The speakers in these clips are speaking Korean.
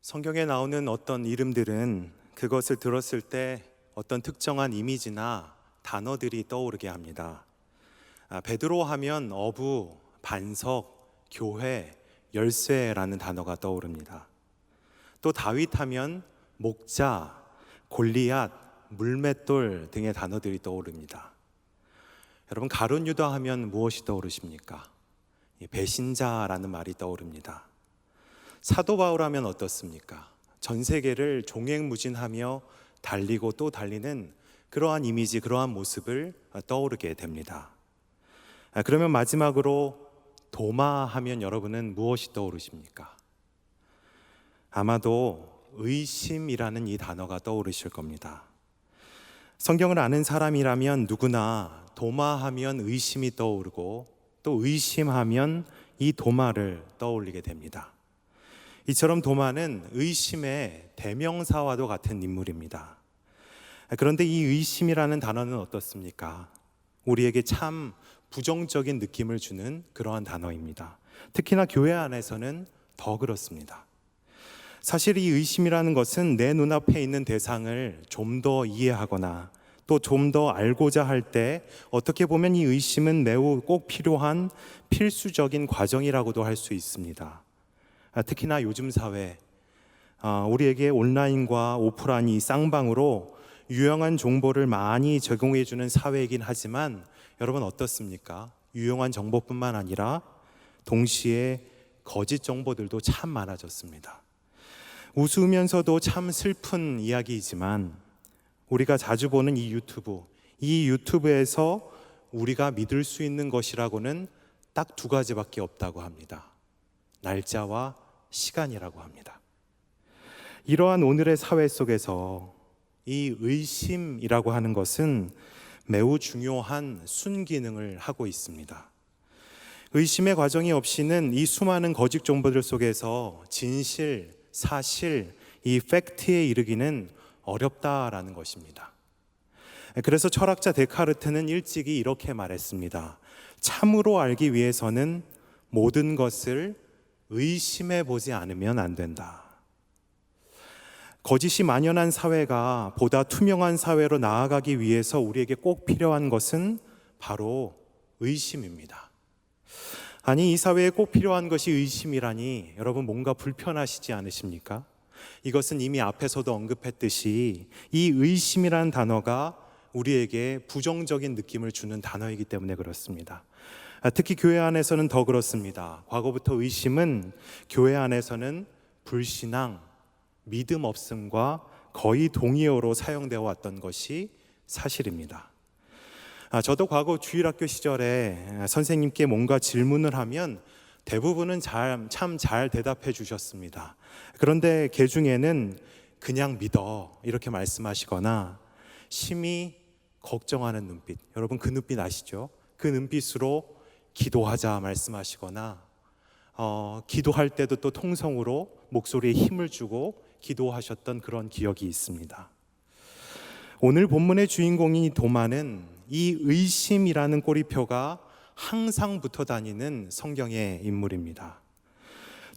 성경에 나오는 어떤 이름들은 그것을 들었을 때 어떤 특정한 이미지나 단어들이 떠오르게 합니다. 베드로 하면 어부, 반석, 교회, 열쇠라는 단어가 떠오릅니다. 또 다윗 하면 목자, 골리앗, 물맷돌 등의 단어들이 떠오릅니다. 여러분, 가룟 유다 하면 무엇이 떠오르십니까? 배신자라는 말이 떠오릅니다. 사도 바울 하면 어떻습니까? 전 세계를 종횡무진하며 달리고 또 달리는 그러한 이미지, 그러한 모습을 떠오르게 됩니다. 그러면 마지막으로 도마 하면 여러분은 무엇이 떠오르십니까? 아마도 의심이라는 이 단어가 떠오르실 겁니다. 성경을 아는 사람이라면 누구나 도마 하면 의심이 떠오르고 또 의심하면 이 도마를 떠올리게 됩니다. 이처럼 도마는 의심의 대명사와도 같은 인물입니다. 그런데 이 의심이라는 단어는 어떻습니까? 우리에게 참 부정적인 느낌을 주는 그러한 단어입니다. 특히나 교회 안에서는 더 그렇습니다. 사실 이 의심이라는 것은 내 눈앞에 있는 대상을 좀 더 이해하거나 또 좀 더 알고자 할 때 어떻게 보면 이 의심은 매우 꼭 필요한 필수적인 과정이라고도 할 수 있습니다. 특히나 요즘 사회, 우리에게 온라인과 오프라인 쌍방으로 유용한 정보를 많이 제공해주는 사회이긴 하지만 여러분 어떻습니까? 유용한 정보뿐만 아니라 동시에 거짓 정보들도 참 많아졌습니다. 웃으면서도 참 슬픈 이야기이지만 우리가 자주 보는 이 유튜브에서 우리가 믿을 수 있는 것이라고는 딱 두 가지밖에 없다고 합니다. 날짜와 시간이라고 합니다. 이러한 오늘의 사회 속에서 이 의심이라고 하는 것은 매우 중요한 순기능을 하고 있습니다. 의심의 과정이 없이는 이 수많은 거짓 정보들 속에서 진실, 사실, 이 팩트에 이르기는 어렵다라는 것입니다. 그래서 철학자 데카르트는 일찍이 이렇게 말했습니다. 참으로 알기 위해서는 모든 것을 의심해 보지 않으면 안 된다. 거짓이 만연한 사회가 보다 투명한 사회로 나아가기 위해서 우리에게 꼭 필요한 것은 바로 의심입니다. 아니, 이 사회에 꼭 필요한 것이 의심이라니 여러분 뭔가 불편하시지 않으십니까? 이것은 이미 앞에서도 언급했듯이 이 의심이라는 단어가 우리에게 부정적인 느낌을 주는 단어이기 때문에 그렇습니다. 특히 교회 안에서는 더 그렇습니다. 과거부터 의심은 교회 안에서는 불신앙, 믿음 없음과 거의 동의어로 사용되어 왔던 것이 사실입니다. 저도 과거 주일학교 시절에 선생님께 뭔가 질문을 하면 대부분은 참 잘 대답해 주셨습니다. 그런데 그 중에는 그냥 믿어 이렇게 말씀하시거나 심히 걱정하는 눈빛, 여러분 그 눈빛 아시죠? 그 눈빛으로 기도하자 말씀하시거나 기도할 때도 또 통성으로 목소리에 힘을 주고 기도하셨던 그런 기억이 있습니다. 오늘 본문의 주인공인 이 도마는 이 의심이라는 꼬리표가 항상 붙어 다니는 성경의 인물입니다.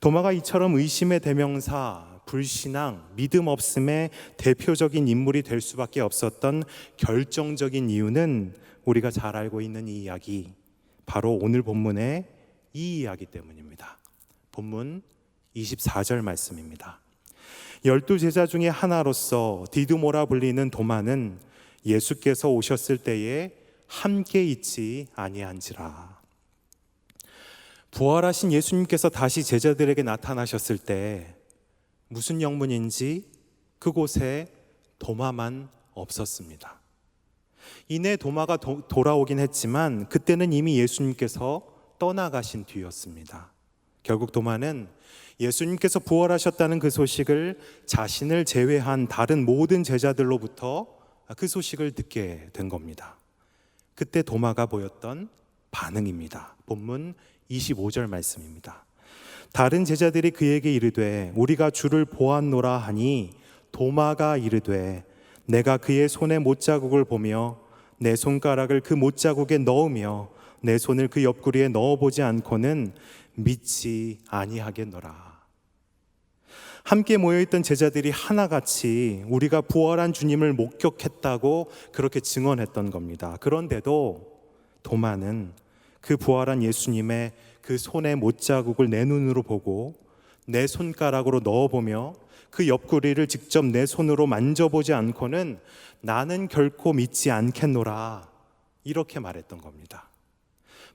도마가 이처럼 의심의 대명사, 불신앙, 믿음 없음의 대표적인 인물이 될 수밖에 없었던 결정적인 이유는 우리가 잘 알고 있는 이 이야기, 바로 오늘 본문의 이 이야기 때문입니다. 본문 24절 말씀입니다. 12제자 중에 하나로서 디두모라 불리는 도마는 예수께서 오셨을 때에 함께 있지 아니한지라. 부활하신 예수님께서 다시 제자들에게 나타나셨을 때 무슨 영문인지 그곳에 도마만 없었습니다. 이내 도마가 돌아오긴 했지만 그때는 이미 예수님께서 떠나가신 뒤였습니다. 결국 도마는 예수님께서 부활하셨다는 그 소식을 자신을 제외한 다른 모든 제자들로부터 그 소식을 듣게 된 겁니다. 그때 도마가 보였던 반응입니다. 본문 25절 말씀입니다. 다른 제자들이 그에게 이르되 우리가 주를 보았노라 하니 도마가 이르되 내가 그의 손에 못자국을 보며 내 손가락을 그 못자국에 넣으며 내 손을 그 옆구리에 넣어보지 않고는 믿지 아니하겠노라. 함께 모여있던 제자들이 하나같이 우리가 부활한 주님을 목격했다고 그렇게 증언했던 겁니다. 그런데도 도마는 그 부활한 예수님의 그 손의 못자국을 내 눈으로 보고 내 손가락으로 넣어보며 그 옆구리를 직접 내 손으로 만져보지 않고는 나는 결코 믿지 않겠노라, 이렇게 말했던 겁니다.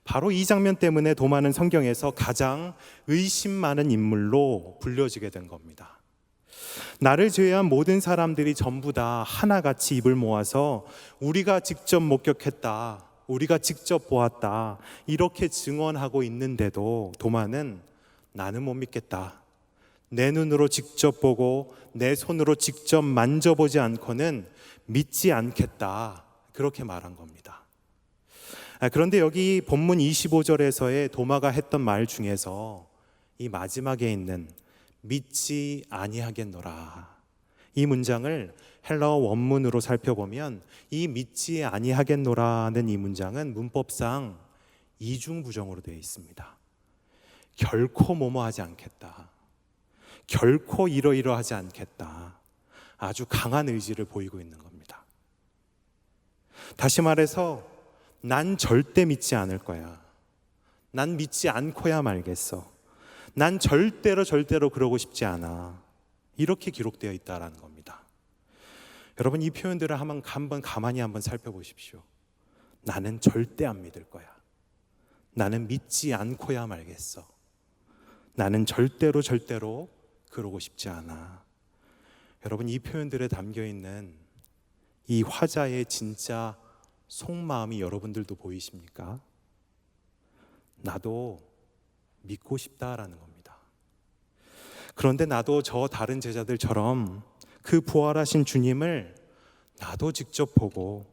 바로 이 장면 때문에 도마는 성경에서 가장 의심 많은 인물로 불려지게 된 겁니다. 나를 제외한 모든 사람들이 전부 다 하나같이 입을 모아서 우리가 직접 목격했다, 우리가 직접 보았다, 이렇게 증언하고 있는데도 도마는 나는 못 믿겠다, 내 눈으로 직접 보고 내 손으로 직접 만져보지 않고는 믿지 않겠다, 그렇게 말한 겁니다. 그런데 여기 본문 25절에서의 도마가 했던 말 중에서 이 마지막에 있는 믿지 아니하겠노라, 이 문장을 헬라어 원문으로 살펴보면 이 믿지 아니하겠노라는 이 문장은 문법상 이중부정으로 되어 있습니다. 결코 뭐뭐하지 않겠다, 결코 이러이러하지 않겠다, 아주 강한 의지를 보이고 있는 겁니다. 다시 말해서 난 절대 믿지 않을 거야, 난 믿지 않고야 말겠어, 난 절대로 그러고 싶지 않아, 이렇게 기록되어 있다는 겁니다. 여러분, 이 표현들을 한번 가만히 한번 살펴보십시오. 나는 절대 안 믿을 거야, 나는 믿지 않고야 말겠어, 나는 절대로 그러고 싶지 않아. 여러분, 이 표현들에 담겨있는 이 화자의 진짜 속마음이 여러분들도 보이십니까? 나도 믿고 싶다라는 겁니다. 그런데 나도 저 다른 제자들처럼 그 부활하신 주님을 나도 직접 보고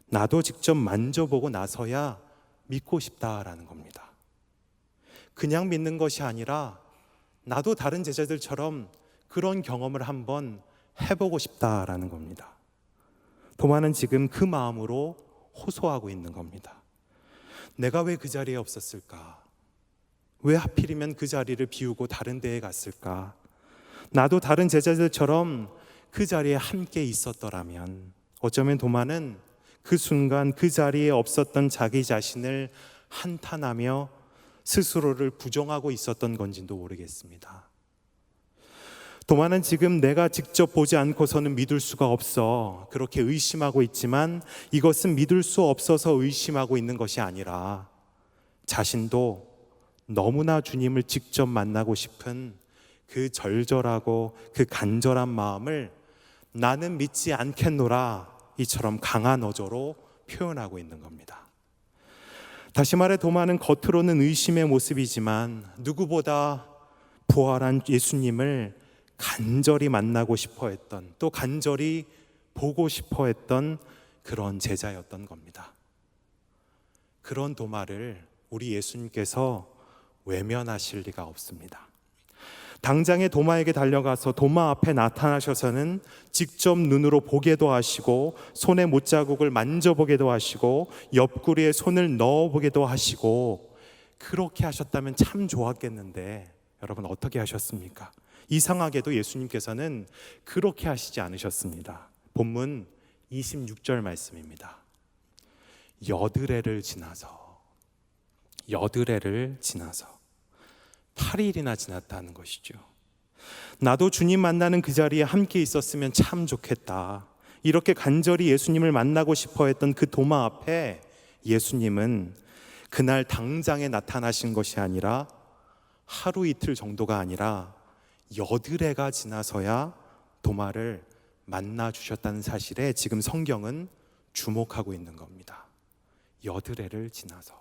나도 직접 만져보고 나서야 믿고 싶다라는 겁니다. 그냥 믿는 것이 아니라 나도 다른 제자들처럼 그런 경험을 한번 해보고 싶다라는 겁니다. 도마는 지금 그 마음으로 호소하고 있는 겁니다. 내가 왜 그 자리에 없었을까? 왜 하필이면 그 자리를 비우고 다른 데에 갔을까? 나도 다른 제자들처럼 그 자리에 함께 있었더라면. 어쩌면 도마는 그 순간 그 자리에 없었던 자기 자신을 한탄하며 스스로를 부정하고 있었던 건지도 모르겠습니다. 도마는 지금 내가 직접 보지 않고서는 믿을 수가 없어, 그렇게 의심하고 있지만 이것은 믿을 수 없어서 의심하고 있는 것이 아니라 자신도 너무나 주님을 직접 만나고 싶은 그 절절하고 그 간절한 마음을 나는 믿지 않겠노라, 이처럼 강한 어조로 표현하고 있는 겁니다. 다시 말해 도마는 겉으로는 의심의 모습이지만 누구보다 부활한 예수님을 간절히 만나고 싶어 했던, 또 간절히 보고 싶어 했던 그런 제자였던 겁니다. 그런 도마를 우리 예수님께서 외면하실 리가 없습니다. 당장에 도마에게 달려가서 도마 앞에 나타나셔서는 직접 눈으로 보게도 하시고 손에 못자국을 만져보게도 하시고 옆구리에 손을 넣어보게도 하시고, 그렇게 하셨다면 참 좋았겠는데 여러분, 어떻게 하셨습니까? 이상하게도 예수님께서는 그렇게 하시지 않으셨습니다. 본문 26절 말씀입니다. 여드레를 지나서 8일이나 지났다는 것이죠. 나도 주님 만나는 그 자리에 함께 있었으면 참 좋겠다, 이렇게 간절히 예수님을 만나고 싶어 했던 그 도마 앞에 예수님은 그날 당장에 나타나신 것이 아니라 하루 이틀 정도가 아니라 여드레가 지나서야 도마를 만나 주셨다는 사실에 지금 성경은 주목하고 있는 겁니다. 여드레를 지나서.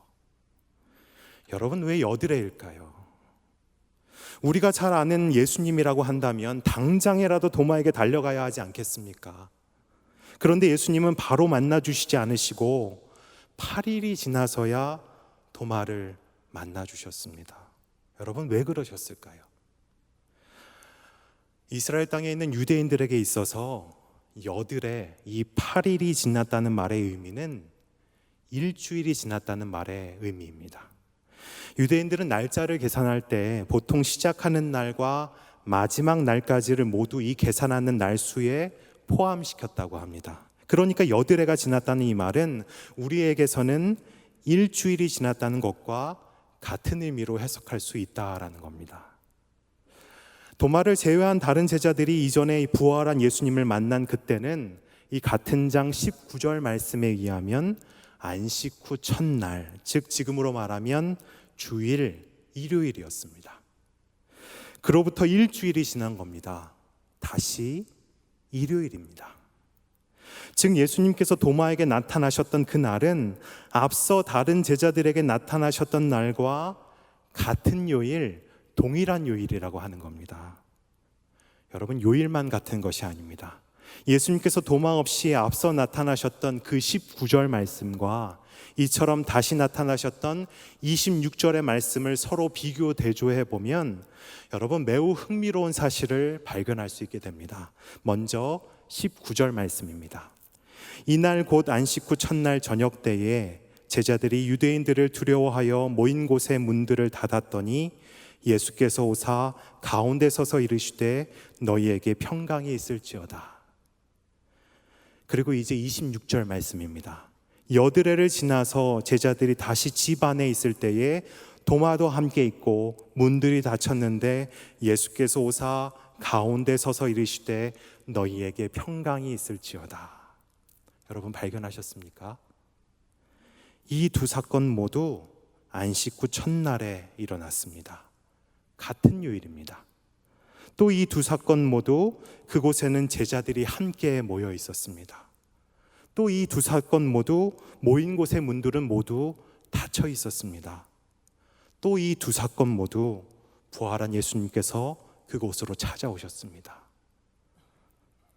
여러분, 왜 여드레일까요? 우리가 잘 아는 예수님이라고 한다면 당장이라도 도마에게 달려가야 하지 않겠습니까? 그런데 예수님은 바로 만나 주시지 않으시고 8일이 지나서야 도마를 만나 주셨습니다. 여러분, 왜 그러셨을까요? 이스라엘 땅에 있는 유대인들에게 있어서 여드레, 이 8일이 지났다는 말의 의미는 일주일이 지났다는 말의 의미입니다. 유대인들은 날짜를 계산할 때 보통 시작하는 날과 마지막 날까지를 모두 이 계산하는 날수에 포함시켰다고 합니다. 그러니까 여드레가 지났다는 이 말은 우리에게서는 일주일이 지났다는 것과 같은 의미로 해석할 수 있다라는 겁니다. 도마를 제외한 다른 제자들이 이전에 부활한 예수님을 만난 그때는 이 같은 장 19절 말씀에 의하면 안식 후 첫날, 즉 지금으로 말하면 주일, 일요일이었습니다. 그로부터 일주일이 지난 겁니다. 다시 일요일입니다. 즉 예수님께서 도마에게 나타나셨던 그 날은 앞서 다른 제자들에게 나타나셨던 날과 같은 요일, 동일한 요일이라고 하는 겁니다. 여러분, 요일만 같은 것이 아닙니다. 예수님께서 도마 없이 앞서 나타나셨던 그 19절 말씀과 이처럼 다시 나타나셨던 26절의 말씀을 서로 비교 대조해 보면 여러분, 매우 흥미로운 사실을 발견할 수 있게 됩니다. 먼저 19절 말씀입니다. 이날 곧 안식 후 첫날 저녁 때에 제자들이 유대인들을 두려워하여 모인 곳의 문들을 닫았더니 예수께서 오사 가운데 서서 이르시되 너희에게 평강이 있을지어다. 그리고 이제 26절 말씀입니다. 여드레를 지나서 제자들이 다시 집 안에 있을 때에 도마도 함께 있고 문들이 닫혔는데 예수께서 오사 가운데 서서 이르시되 너희에게 평강이 있을지어다. 여러분, 발견하셨습니까? 이 두 사건 모두 안식 후 첫날에 일어났습니다. 같은 요일입니다. 또 이 두 사건 모두 그곳에는 제자들이 함께 모여 있었습니다. 또 이 두 사건 모두 모인 곳의 문들은 모두 닫혀 있었습니다. 또 이 두 사건 모두 부활한 예수님께서 그곳으로 찾아오셨습니다.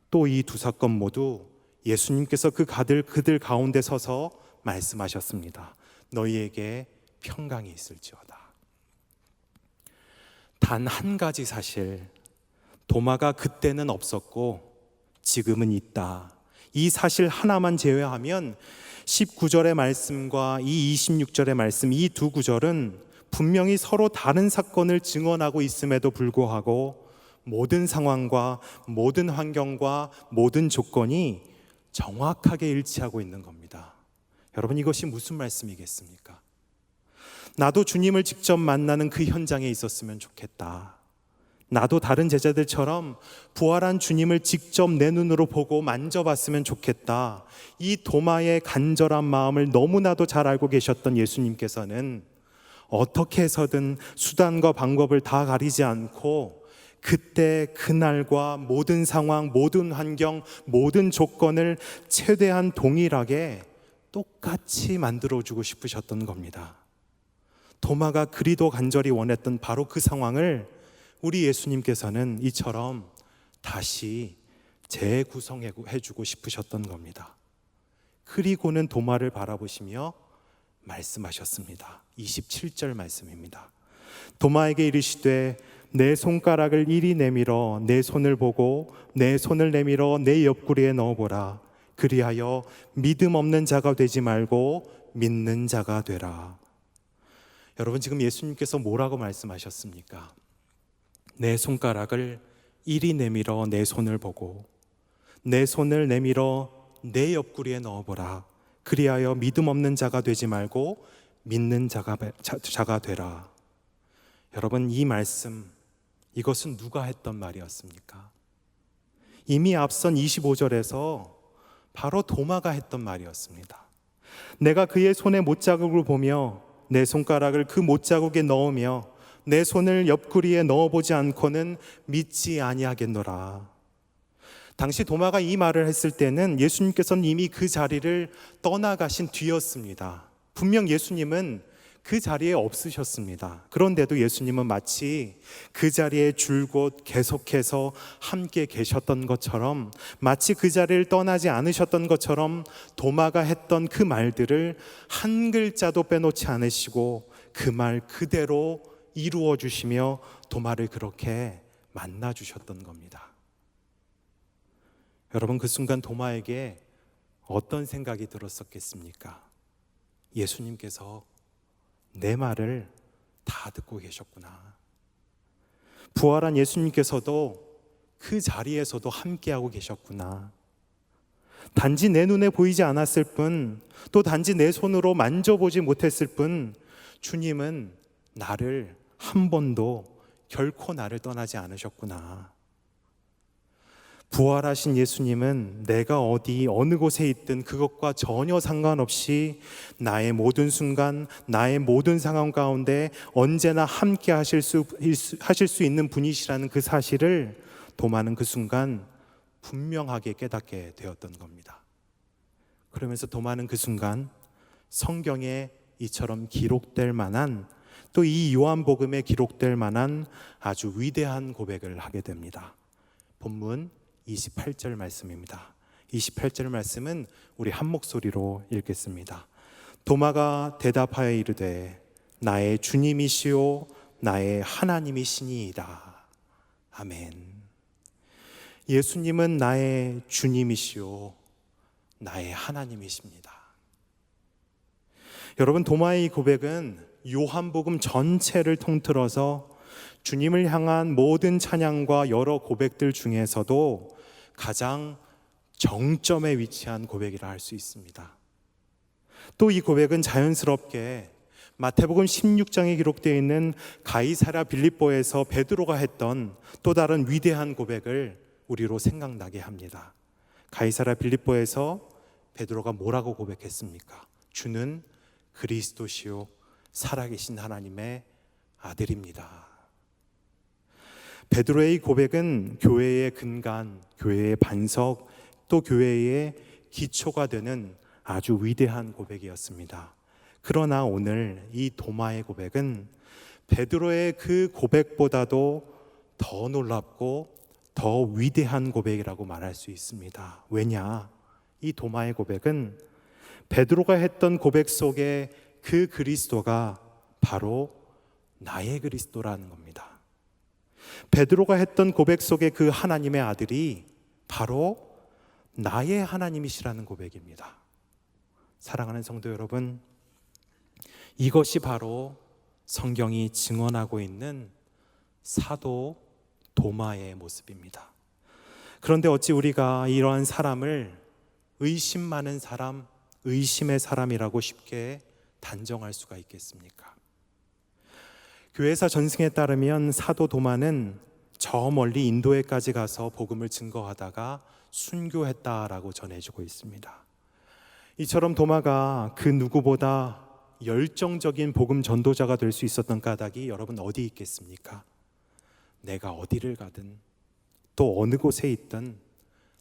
또 이 두 사건 모두 예수님께서 그들 가운데 서서 말씀하셨습니다. 너희에게 평강이 있을지어다. 단 한 가지 사실, 도마가 그때는 없었고 지금은 있다. 이 사실 하나만 제외하면 19절의 말씀과 이 26절의 말씀, 이 두 구절은 분명히 서로 다른 사건을 증언하고 있음에도 불구하고 모든 상황과 모든 환경과 모든 조건이 정확하게 일치하고 있는 겁니다. 여러분, 이것이 무슨 말씀이겠습니까? 나도 주님을 직접 만나는 그 현장에 있었으면 좋겠다. 나도 다른 제자들처럼 부활한 주님을 직접 내 눈으로 보고 만져봤으면 좋겠다. 이 도마의 간절한 마음을 너무나도 잘 알고 계셨던 예수님께서는 어떻게 해서든 수단과 방법을 다 가리지 않고 그때 그날과 모든 상황, 모든 환경, 모든 조건을 최대한 동일하게 똑같이 만들어주고 싶으셨던 겁니다. 도마가 그리도 간절히 원했던 바로 그 상황을 우리 예수님께서는 이처럼 다시 재구성해주고 싶으셨던 겁니다. 그리고는 도마를 바라보시며 말씀하셨습니다. 27절 말씀입니다. 도마에게 이르시되 내 손가락을 이리 내밀어 내 손을 보고 내 손을 내밀어 내 옆구리에 넣어보라. 그리하여 믿음 없는 자가 되지 말고 믿는 자가 되라. 여러분, 지금 예수님께서 뭐라고 말씀하셨습니까? 내 손가락을 이리 내밀어 내 손을 보고 내 손을 내밀어 내 옆구리에 넣어보라. 그리하여 믿음 없는 자가 되지 말고 믿는 자가 되라. 여러분, 이 말씀, 이것은 누가 했던 말이었습니까? 이미 앞선 25절에서 바로 도마가 했던 말이었습니다. 내가 그의 손에 못자국을 보며 내 손가락을 그 못자국에 넣으며 내 손을 옆구리에 넣어보지 않고는 믿지 아니하겠노라. 당시 도마가 이 말을 했을 때는 예수님께서는 이미 그 자리를 떠나가신 뒤였습니다. 분명 예수님은 그 자리에 없으셨습니다. 그런데도 예수님은 마치 그 자리에 줄곧 계속해서 함께 계셨던 것처럼, 마치 그 자리를 떠나지 않으셨던 것처럼 도마가 했던 그 말들을 한 글자도 빼놓지 않으시고 그 말 그대로 이루어 주시며 도마를 그렇게 만나 주셨던 겁니다. 여러분, 그 순간 도마에게 어떤 생각이 들었었겠습니까? 예수님께서 내 말을 다 듣고 계셨구나. 부활한 예수님께서도 그 자리에서도 함께하고 계셨구나. 단지 내 눈에 보이지 않았을 뿐, 또 단지 내 손으로 만져보지 못했을 뿐, 주님은 나를 한 번도 결코 나를 떠나지 않으셨구나. 부활하신 예수님은 내가 어디 어느 곳에 있든 그것과 전혀 상관없이 나의 모든 순간, 나의 모든 상황 가운데 언제나 함께 하실 수 있는 분이시라는 그 사실을 도마는 그 순간 분명하게 깨닫게 되었던 겁니다. 그러면서 도마는 그 순간 성경에 이처럼 기록될 만한, 또 이 요한복음에 기록될 만한 아주 위대한 고백을 하게 됩니다. 본문 28절 말씀입니다. 28절 말씀은 우리 한 목소리로 읽겠습니다. 도마가 대답하여 이르되 나의 주님이시오 나의 하나님이시니이다. 아멘. 예수님은 나의 주님이시오 나의 하나님이십니다. 여러분, 도마의 이 고백은 요한복음 전체를 통틀어서 주님을 향한 모든 찬양과 여러 고백들 중에서도 가장 정점에 위치한 고백이라 할 수 있습니다. 또 이 고백은 자연스럽게 마태복음 16장에 기록되어 있는 가이사랴 빌립보에서 베드로가 했던 또 다른 위대한 고백을 우리로 생각나게 합니다. 가이사랴 빌립보에서 베드로가 뭐라고 고백했습니까? 주는 그리스도시요 살아계신 하나님의 아들입니다. 베드로의 고백은 교회의 근간, 교회의 반석, 또 교회의 기초가 되는 아주 위대한 고백이었습니다. 그러나 오늘 이 도마의 고백은 베드로의 그 고백보다도 더 놀랍고 더 위대한 고백이라고 말할 수 있습니다. 왜냐? 이 도마의 고백은 베드로가 했던 고백 속에 그 그리스도가 바로 나의 그리스도라는 겁니다. 베드로가 했던 고백 속에 그 하나님의 아들이 바로 나의 하나님이시라는 고백입니다. 사랑하는 성도 여러분, 이것이 바로 성경이 증언하고 있는 사도 도마의 모습입니다. 그런데 어찌 우리가 이러한 사람을 의심 많은 사람, 의심의 사람이라고 쉽게 단정할 수가 있겠습니까? 교회사 전승에 따르면 사도 도마는 저 멀리 인도에까지 가서 복음을 증거하다가 순교했다라고 전해지고 있습니다. 이처럼 도마가 그 누구보다 열정적인 복음 전도자가 될 수 있었던 까닭이 여러분 어디 있겠습니까? 내가 어디를 가든 또 어느 곳에 있든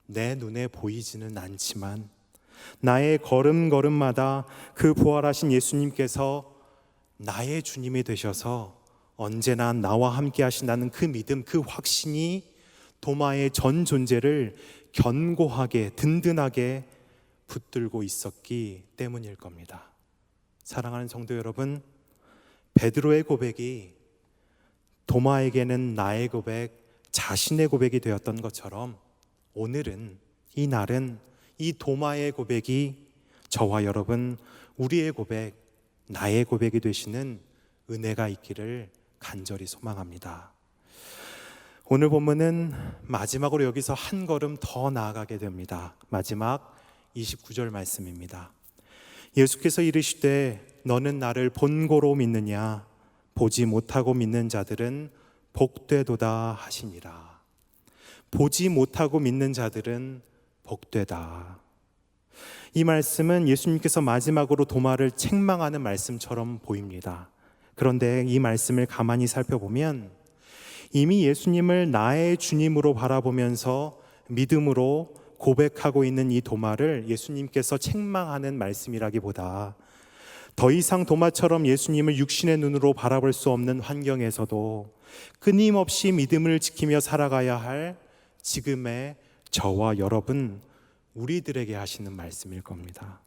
내 눈에 보이지는 않지만 나의 걸음걸음마다 그 부활하신 예수님께서 나의 주님이 되셔서 언제나 나와 함께 하신다는 그 믿음, 그 확신이 도마의 전 존재를 견고하게 든든하게 붙들고 있었기 때문일 겁니다. 사랑하는 성도 여러분, 베드로의 고백이 도마에게는 나의 고백, 자신의 고백이 되었던 것처럼 오늘은, 이 날은 이 도마의 고백이 저와 여러분, 우리의 고백, 나의 고백이 되시는 은혜가 있기를 간절히 소망합니다. 오늘 본문은 마지막으로 여기서 한 걸음 더 나아가게 됩니다. 마지막 29절 말씀입니다. 예수께서 이르시되 너는 나를 본고로 믿느냐? 보지 못하고 믿는 자들은 복되도다 하시니라. 보지 못하고 믿는 자들은 복되다. 이 말씀은 예수님께서 마지막으로 도마를 책망하는 말씀처럼 보입니다. 그런데 이 말씀을 가만히 살펴보면 이미 예수님을 나의 주님으로 바라보면서 믿음으로 고백하고 있는 이 도마를 예수님께서 책망하는 말씀이라기보다 더 이상 도마처럼 예수님을 육신의 눈으로 바라볼 수 없는 환경에서도 끊임없이 믿음을 지키며 살아가야 할 지금의 저와 여러분, 우리들에게 하시는 말씀일 겁니다.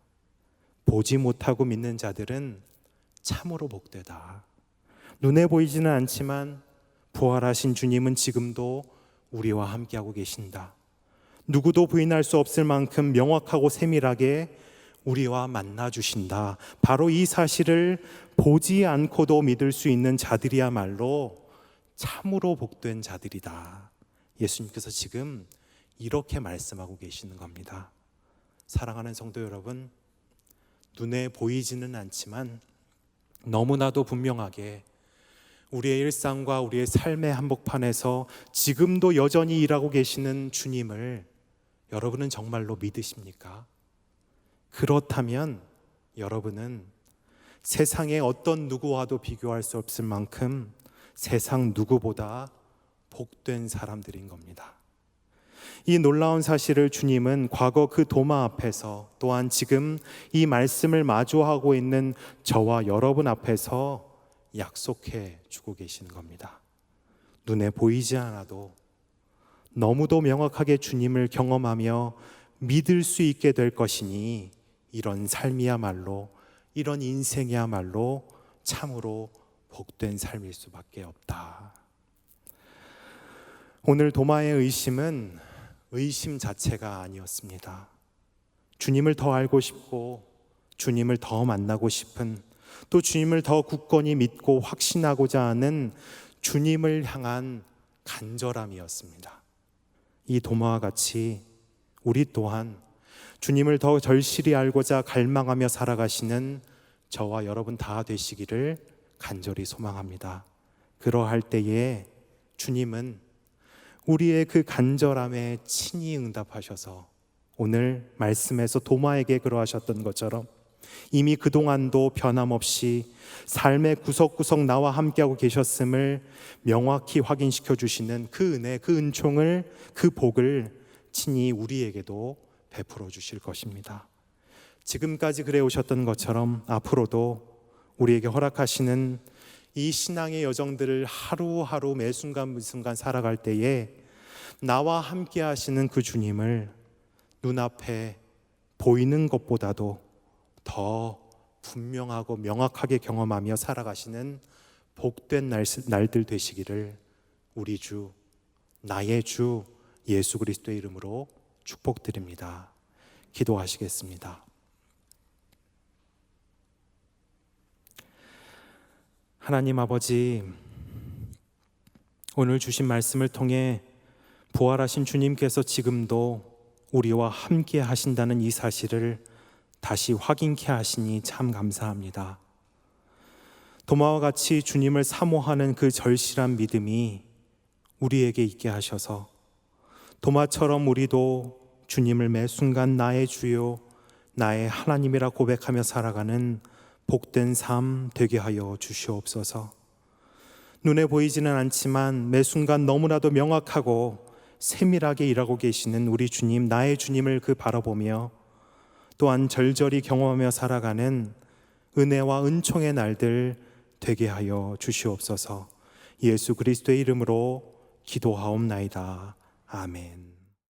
보지 못하고 믿는 자들은 참으로 복되다. 눈에 보이지는 않지만 부활하신 주님은 지금도 우리와 함께하고 계신다. 누구도 부인할 수 없을 만큼 명확하고 세밀하게 우리와 만나 주신다. 바로 이 사실을 보지 않고도 믿을 수 있는 자들이야말로 참으로 복된 자들이다. 예수님께서 지금 이렇게 말씀하고 계시는 겁니다. 사랑하는 성도 여러분, 눈에 보이지는 않지만 너무나도 분명하게 우리의 일상과 우리의 삶의 한복판에서 지금도 여전히 일하고 계시는 주님을 여러분은 정말로 믿으십니까? 그렇다면 여러분은 세상의 어떤 누구와도 비교할 수 없을 만큼 세상 누구보다 복된 사람들인 겁니다. 이 놀라운 사실을 주님은 과거 그 도마 앞에서, 또한 지금 이 말씀을 마주하고 있는 저와 여러분 앞에서 약속해 주고 계시는 겁니다. 눈에 보이지 않아도 너무도 명확하게 주님을 경험하며 믿을 수 있게 될 것이니 이런 삶이야말로, 이런 인생이야말로 참으로 복된 삶일 수밖에 없다. 오늘 도마의 의심은 의심 자체가 아니었습니다. 주님을 더 알고 싶고 주님을 더 만나고 싶은, 또 주님을 더 굳건히 믿고 확신하고자 하는 주님을 향한 간절함이었습니다. 이 도마와 같이 우리 또한 주님을 더 절실히 알고자 갈망하며 살아가시는 저와 여러분 다 되시기를 간절히 소망합니다. 그러할 때에 주님은 우리의 그 간절함에 친히 응답하셔서 오늘 말씀에서 도마에게 그러하셨던 것처럼 이미 그동안도 변함없이 삶의 구석구석 나와 함께하고 계셨음을 명확히 확인시켜 주시는 그 은혜, 그 은총을, 그 복을 친히 우리에게도 베풀어 주실 것입니다. 지금까지 그래 오셨던 것처럼 앞으로도 우리에게 허락하시는 이 신앙의 여정들을 하루하루 매 순간 매 순간 살아갈 때에 나와 함께 하시는 그 주님을 눈앞에 보이는 것보다도 더 분명하고 명확하게 경험하며 살아가시는 복된 날들 되시기를 우리 주, 나의 주 예수 그리스도의 이름으로 축복드립니다. 기도하시겠습니다. 하나님 아버지, 오늘 주신 말씀을 통해 부활하신 주님께서 지금도 우리와 함께 하신다는 이 사실을 다시 확인케 하시니 참 감사합니다. 도마와 같이 주님을 사모하는 그 절실한 믿음이 우리에게 있게 하셔서 도마처럼 우리도 주님을 매 순간 나의 주요, 나의 하나님이라 고백하며 살아가는 복된 삶 되게 하여 주시옵소서. 눈에 보이지는 않지만 매 순간 너무나도 명확하고 세밀하게 일하고 계시는 우리 주님, 나의 주님을 그 바라보며 또한 절절히 경험하며 살아가는 은혜와 은총의 날들 되게 하여 주시옵소서. 예수 그리스도의 이름으로 기도하옵나이다. 아멘.